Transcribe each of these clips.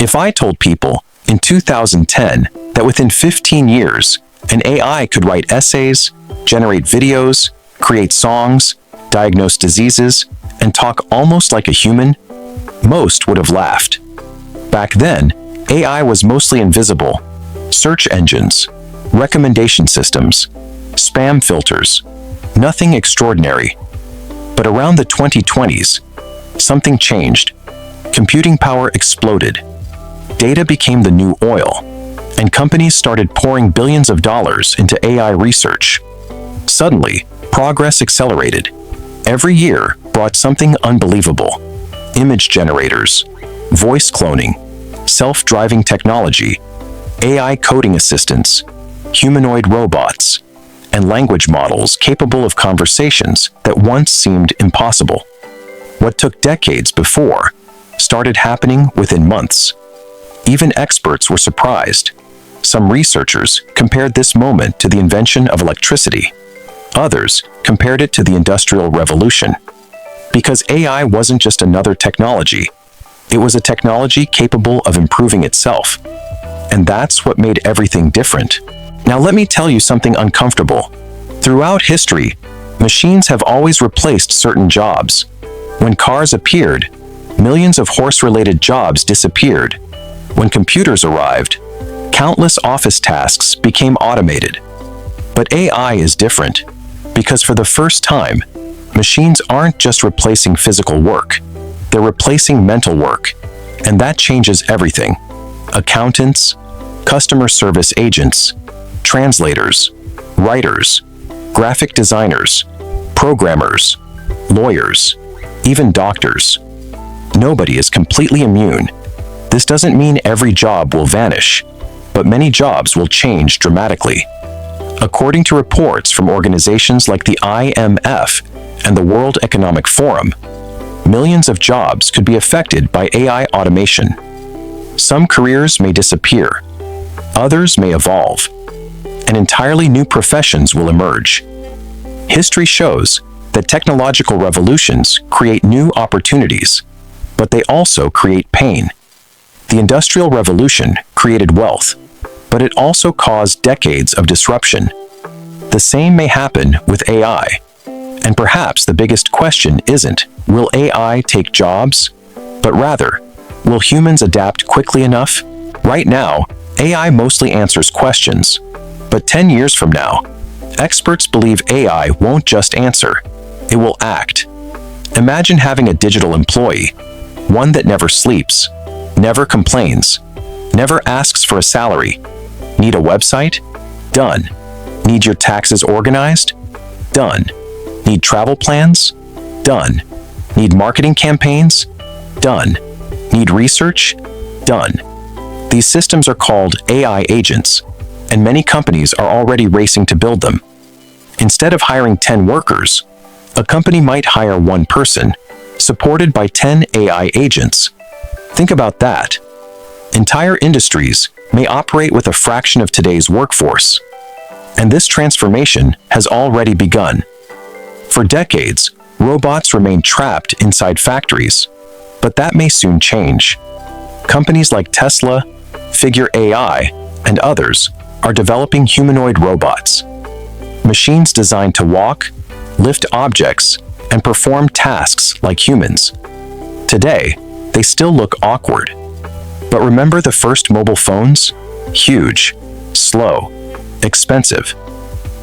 If I told people in 2010 that within 15 years, an AI could write essays, generate videos, create songs, diagnose diseases, and talk almost like a human, most would have laughed. Back then, AI was mostly invisible. Search engines, recommendation systems, spam filters, nothing extraordinary. But around the 2020s, something changed. Computing power exploded. Data became the new oil, and companies started pouring billions of dollars into AI research. Suddenly, progress accelerated. Every year brought something unbelievable. Image generators, voice cloning, self-driving technology, AI coding assistants, humanoid robots, and language models capable of conversations that once seemed impossible. What took decades before started happening within months. Even experts were surprised. Some researchers compared this moment to the invention of electricity. Others compared it to the Industrial Revolution. Because AI wasn't just another technology, it was a technology capable of improving itself. And that's what made everything different. Now let me tell you something uncomfortable. Throughout history, machines have always replaced certain jobs. When cars appeared, millions of horse-related jobs disappeared. When computers arrived, countless office tasks became automated. But AI is different, because for the first time, machines aren't just replacing physical work, they're replacing mental work, and that changes everything. Accountants, customer service agents, translators, writers, graphic designers, programmers, lawyers, even doctors. Nobody is completely immune. This doesn't mean every job will vanish, but many jobs will change dramatically. According to reports from organizations like the IMF and the World Economic Forum, millions of jobs could be affected by AI automation. Some careers may disappear, others may evolve, and entirely new professions will emerge. History shows that technological revolutions create new opportunities, but they also create pain. The Industrial Revolution created wealth, but it also caused decades of disruption. The same may happen with AI. And perhaps the biggest question isn't, will AI take jobs? But rather, will humans adapt quickly enough? Right now, AI mostly answers questions. But 10 years from now, experts believe AI won't just answer, it will act. Imagine having a digital employee, one that never sleeps, never complains, never asks for a salary. Need a website? Done. Need your taxes organized? Done. Need travel plans? Done. Need marketing campaigns? Done. Need research? Done. These systems are called AI agents, and many companies are already racing to build them. Instead of hiring 10 workers, a company might hire one person, supported by 10 AI agents. Think about that. Entire industries may operate with a fraction of today's workforce. And this transformation has already begun. For decades, robots remain trapped inside factories, but that may soon change. Companies like Tesla, Figure AI, and others are developing humanoid robots. Machines designed to walk, lift objects, and perform tasks like humans. Today, they still look awkward. But remember the first mobile phones? Huge, slow, expensive.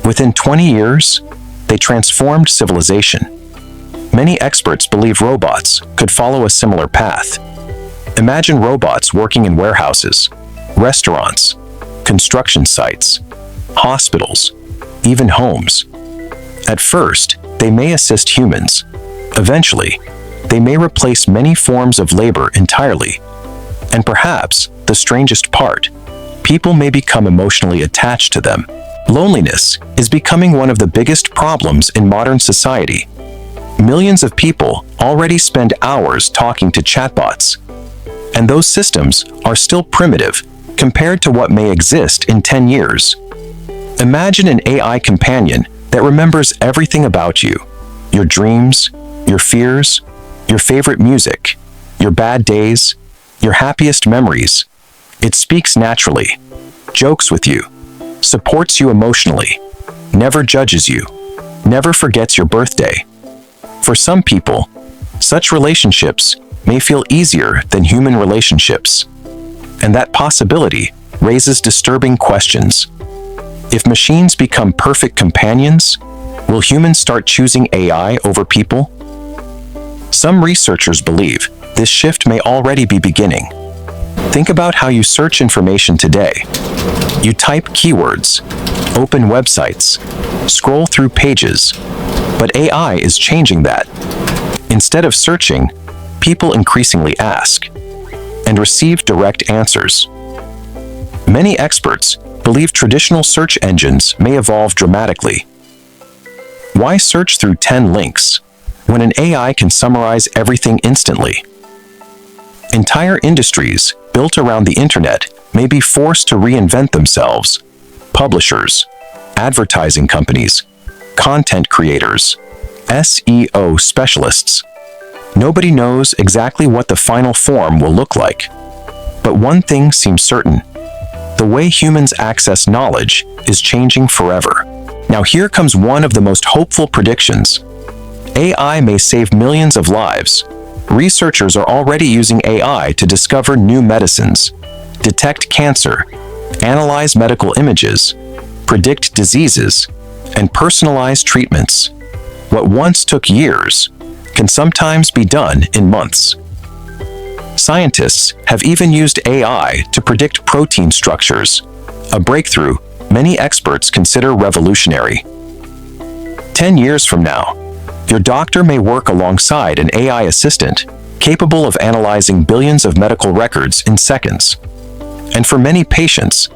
Within 20 years, they transformed civilization. Many experts believe robots could follow a similar path. Imagine robots working in warehouses, restaurants, construction sites, hospitals, even homes. At first, they may assist humans. Eventually, they may replace many forms of labor entirely. And perhaps, the strangest part, people may become emotionally attached to them. Loneliness is becoming one of the biggest problems in modern society. Millions of people already spend hours talking to chatbots. And those systems are still primitive compared to what may exist in 10 years. Imagine an AI companion that remembers everything about you, your dreams, your fears, your favorite music, your bad days, your happiest memories. It speaks naturally, jokes with you, supports you emotionally, never judges you, never forgets your birthday. For some people, such relationships may feel easier than human relationships, and that possibility raises disturbing questions. If machines become perfect companions, will humans start choosing AI over people? Some researchers believe this shift may already be beginning. Think about how you search information today. You type keywords, open websites, scroll through pages, but AI is changing that. Instead of searching, people increasingly ask and receive direct answers. Many experts believe traditional search engines may evolve dramatically. Why search through 10 links when an AI can summarize everything instantly? Entire industries built around the internet may be forced to reinvent themselves. Publishers, advertising companies, content creators, SEO specialists. Nobody knows exactly what the final form will look like. But one thing seems certain. The way humans access knowledge is changing forever. Now here comes one of the most hopeful predictions. AI may save millions of lives. Researchers are already using AI to discover new medicines, detect cancer, analyze medical images, predict diseases, and personalize treatments. What once took years can sometimes be done in months. Scientists have even used AI to predict protein structures, a breakthrough many experts consider revolutionary. 10 years from now, your doctor may work alongside an AI assistant capable of analyzing billions of medical records in seconds. And for many patients,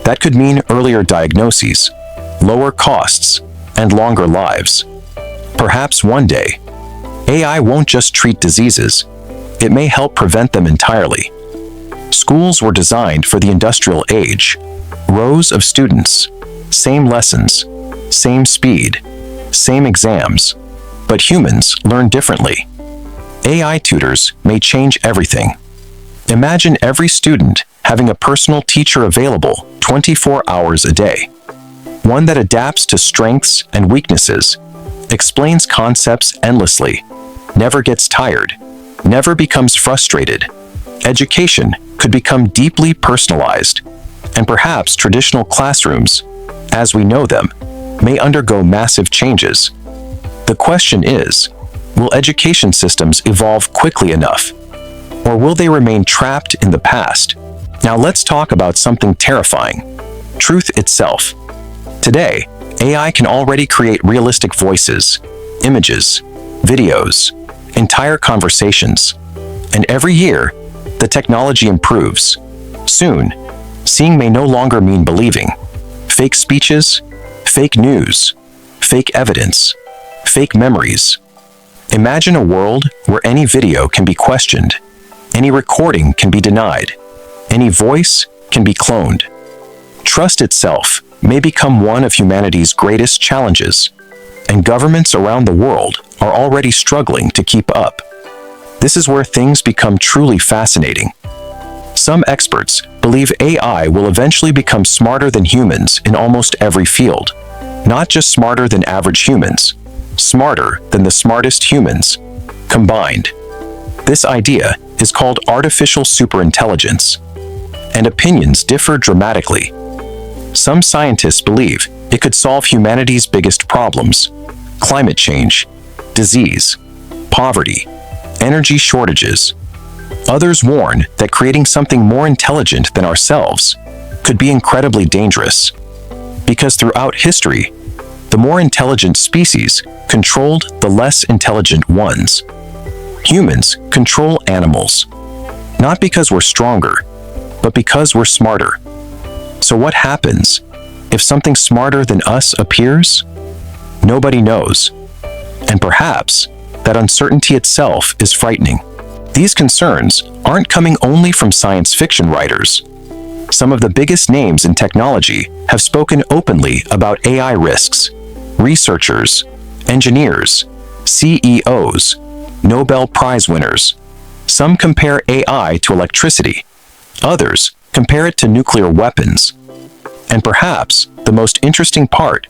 that could mean earlier diagnoses, lower costs, and longer lives. Perhaps one day, AI won't just treat diseases, it may help prevent them entirely. Schools were designed for the industrial age. Rows of students, same lessons, same speed, same exams. But humans learn differently. AI tutors may change everything. Imagine every student having a personal teacher available 24 hours a day. One that adapts to strengths and weaknesses, explains concepts endlessly, never gets tired, never becomes frustrated. Education could become deeply personalized, and perhaps traditional classrooms, as we know them, may undergo massive changes. The question is, will education systems evolve quickly enough? Or will they remain trapped in the past? Now let's talk about something terrifying: truth itself. Today, AI can already create realistic voices, images, videos, entire conversations. And every year, the technology improves. Soon, seeing may no longer mean believing. Fake speeches, fake news, fake evidence, fake memories. Imagine a world where any video can be questioned, any recording can be denied, any voice can be cloned. Trust itself may become one of humanity's greatest challenges, and governments around the world are already struggling to keep up. This is where things become truly fascinating. Some experts believe AI will eventually become smarter than humans in almost every field. Not just smarter than average humans, smarter than the smartest humans combined. This idea is called artificial superintelligence, and opinions differ dramatically. Some scientists believe it could solve humanity's biggest problems: climate change, disease, poverty, energy shortages. Others warn that creating something more intelligent than ourselves could be incredibly dangerous, because throughout history, the more intelligent species controlled the less intelligent ones. Humans control animals, not because we're stronger, but because we're smarter. So what happens if something smarter than us appears? Nobody knows. And perhaps that uncertainty itself is frightening. These concerns aren't coming only from science fiction writers. Some of the biggest names in technology have spoken openly about AI risks. Researchers, engineers, CEOs, Nobel Prize winners. Some compare AI to electricity. Others compare it to nuclear weapons. And perhaps the most interesting part,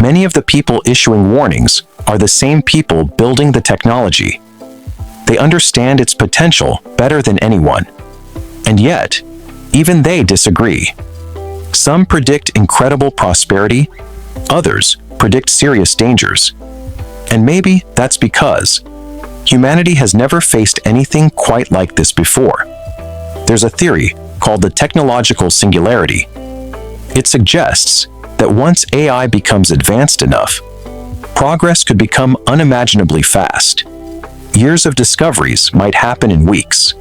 many of the people issuing warnings are the same people building the technology. They understand its potential better than anyone. And yet, even they disagree. Some predict incredible prosperity, others predict serious dangers. And maybe that's because humanity has never faced anything quite like this before. There's a theory called the technological singularity. It suggests that once AI becomes advanced enough, progress could become unimaginably fast. Years of discoveries might happen in weeks.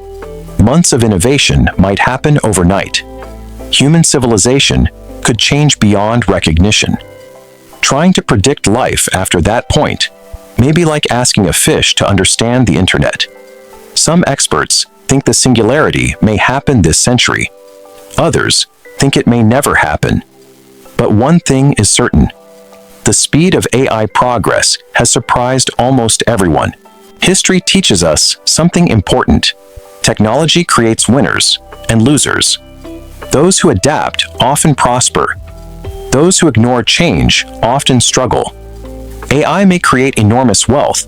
Months of innovation might happen overnight. Human civilization could change beyond recognition. Trying to predict life after that point may be like asking a fish to understand the internet. Some experts think the singularity may happen this century. Others think it may never happen. But one thing is certain. The speed of AI progress has surprised almost everyone. History teaches us something important. Technology creates winners and losers. Those who adapt often prosper. Those who ignore change often struggle. AI may create enormous wealth,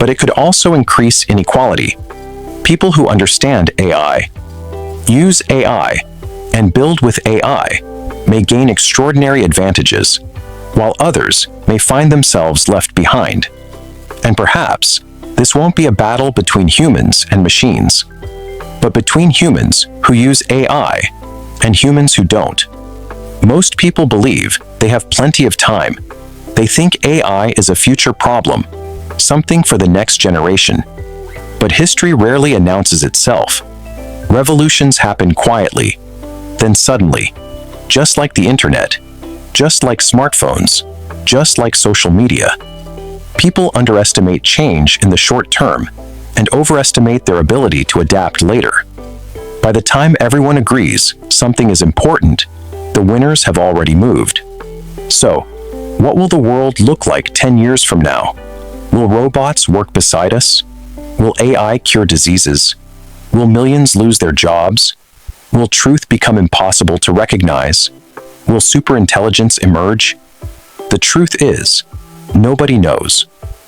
but it could also increase inequality. People who understand AI, use AI, and build with AI may gain extraordinary advantages, while others may find themselves left behind. And perhaps this won't be a battle between humans and machines, but between humans who use AI and humans who don't. Most people believe they have plenty of time. They think AI is a future problem, something for the next generation. But history rarely announces itself. Revolutions happen quietly, then suddenly, just like the internet, just like smartphones, just like social media. People underestimate change in the short term and overestimate their ability to adapt later. By the time everyone agrees something is important, the winners have already moved. So, what will the world look like 10 years from now? Will robots work beside us? Will AI cure diseases? Will millions lose their jobs? Will truth become impossible to recognize? Will superintelligence emerge? The truth is, nobody knows.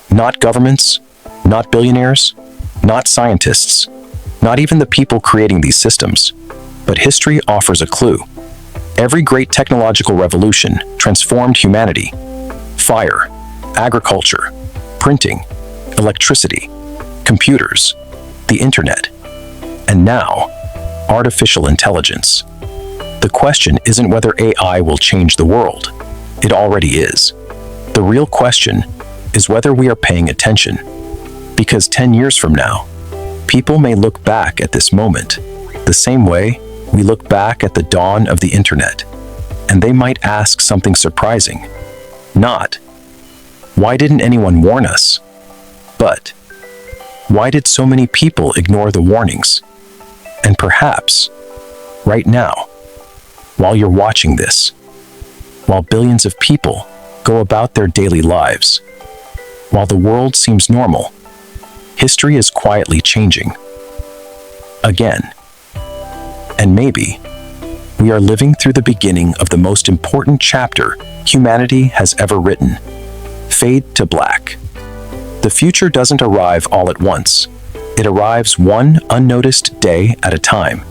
Not governments, not billionaires, not scientists, not even the people creating these systems. But history offers a clue. Every great technological revolution transformed humanity. Fire, agriculture, printing, electricity, computers, the internet, and now, artificial intelligence. The question isn't whether AI will change the world. It already is. The real question is whether we are paying attention. Because 10 years from now, people may look back at this moment the same way we look back at the dawn of the internet, and they might ask something surprising. Not, why didn't anyone warn us? But, why did so many people ignore the warnings? And perhaps, right now, while you're watching this, while billions of people go about their daily lives, while the world seems normal, history is quietly changing. Again. And maybe, we are living through the beginning of the most important chapter humanity has ever written. Fade to black. The future doesn't arrive all at once. It arrives one unnoticed day at a time.